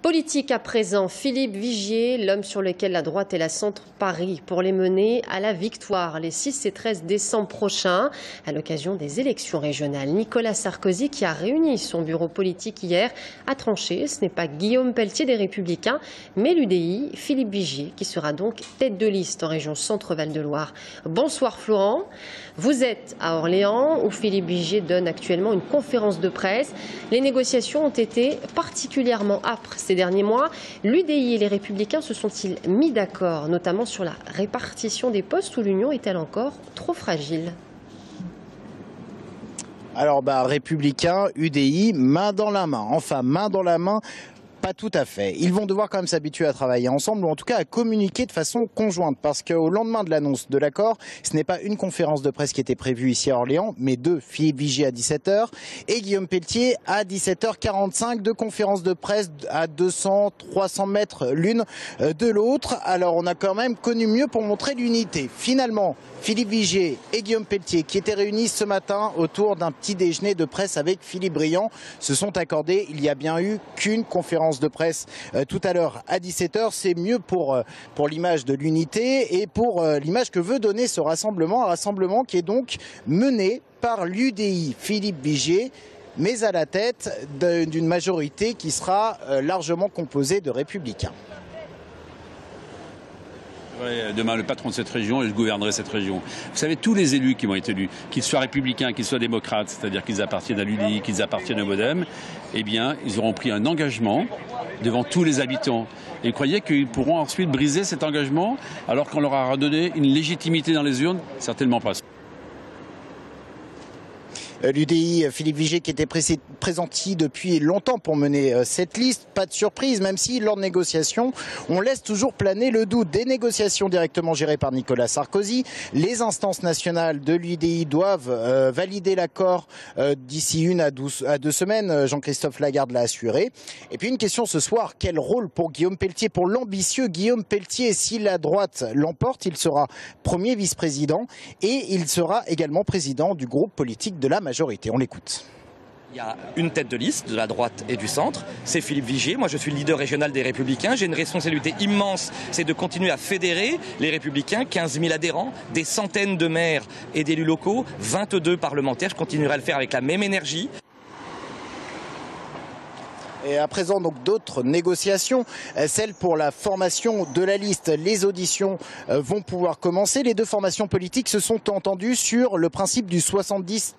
Politique à présent, Philippe Vigier, l'homme sur lequel la droite et la centre parient pour les mener à la victoire les 6 et 13 décembre prochains, à l'occasion des élections régionales. Nicolas Sarkozy, qui a réuni son bureau politique hier, a tranché. Ce n'est pas Guillaume Pelletier des Républicains, mais l'UDI, Philippe Vigier, qui sera donc tête de liste en région Centre-Val de Loire. Bonsoir Florent, vous êtes à Orléans, où Philippe Vigier donne actuellement une conférence de presse. Les négociations ont été particulièrement âpres ces derniers mois. L'UDI et les Républicains se sont-ils mis d'accord, notamment sur la répartition des postes, où l'union est-elle encore trop fragile? Alors Républicains, UDI, main dans la main. Enfin, main dans la main. Pas tout à fait. Ils vont devoir quand même s'habituer à travailler ensemble, ou en tout cas à communiquer de façon conjointe, parce qu'au lendemain de l'annonce de l'accord, ce n'est pas une conférence de presse qui était prévue ici à Orléans, mais deux, Philippe Vigier à 17 h et Guillaume Pelletier à 17 h 45, deux conférences de presse à 200, 300 mètres l'une de l'autre. Alors on a quand même connu mieux pour montrer l'unité. Finalement, Philippe Vigier et Guillaume Pelletier, qui étaient réunis ce matin autour d'un petit déjeuner de presse avec Philippe Briand, se sont accordés. Il n'y a bien eu qu'une conférence de presse tout à l'heure à 17 h. C'est mieux pour l'image de l'unité et pour l'image que veut donner ce rassemblement. Un rassemblement qui est donc mené par l'UDI Philippe Vigier, mais à la tête d'une majorité qui sera largement composée de républicains. Demain, le patron de cette région, et je gouvernerai cette région. Vous savez, tous les élus qui vont être élus, qu'ils soient républicains, qu'ils soient démocrates, c'est-à-dire qu'ils appartiennent à l'UDI, qu'ils appartiennent au MoDem, eh bien, ils auront pris un engagement devant tous les habitants. Et croyez qu'ils pourront ensuite briser cet engagement alors qu'on leur a donné une légitimité dans les urnes? Certainement pas. L'UDI, Philippe Vigier, qui était pressenti depuis longtemps pour mener cette liste. Pas de surprise, même si lors de négociations, on laisse toujours planer le doute. Des négociations directement gérées par Nicolas Sarkozy. Les instances nationales de l'UDI doivent valider l'accord d'ici 1 à 2 semaines. Jean-Christophe Lagarde l'a assuré. Et puis une question ce soir, quel rôle pour Guillaume Pelletier, pour l'ambitieux Guillaume Pelletier? Si la droite l'emporte, il sera premier vice-président et il sera également président du groupe politique de la majorité. On l'écoute. Il y a une tête de liste de la droite et du centre, c'est Philippe Vigier. Moi, je suis le leader régional des Républicains. J'ai une responsabilité immense, c'est de continuer à fédérer les Républicains, 15 000 adhérents, des centaines de maires et d'élus locaux, 22 parlementaires. Je continuerai à le faire avec la même énergie. Et à présent, donc d'autres négociations, celle pour la formation de la liste. Les auditions vont pouvoir commencer. Les deux formations politiques se sont entendues sur le principe du 70-30.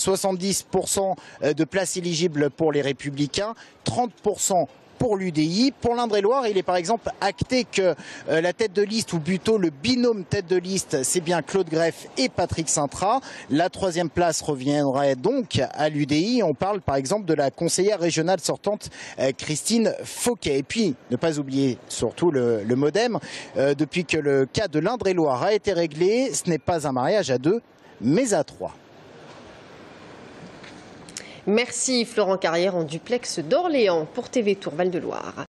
70% de places éligibles pour les Républicains, 30% pour l'UDI. Pour l'Indre-et-Loire, il est par exemple acté que la tête de liste, ou plutôt le binôme tête de liste, c'est bien Claude Greff et Patrick Saintrat. La troisième place reviendrait donc à l'UDI. On parle par exemple de la conseillère régionale sortante Christine Fauquet. Et puis, ne pas oublier surtout le MoDem. Depuis que le cas de l'Indre-et-Loire a été réglé, ce n'est pas un mariage à 2, mais à 3. Merci Florent Carrière en duplex d'Orléans pour TV Tour Val de Loire.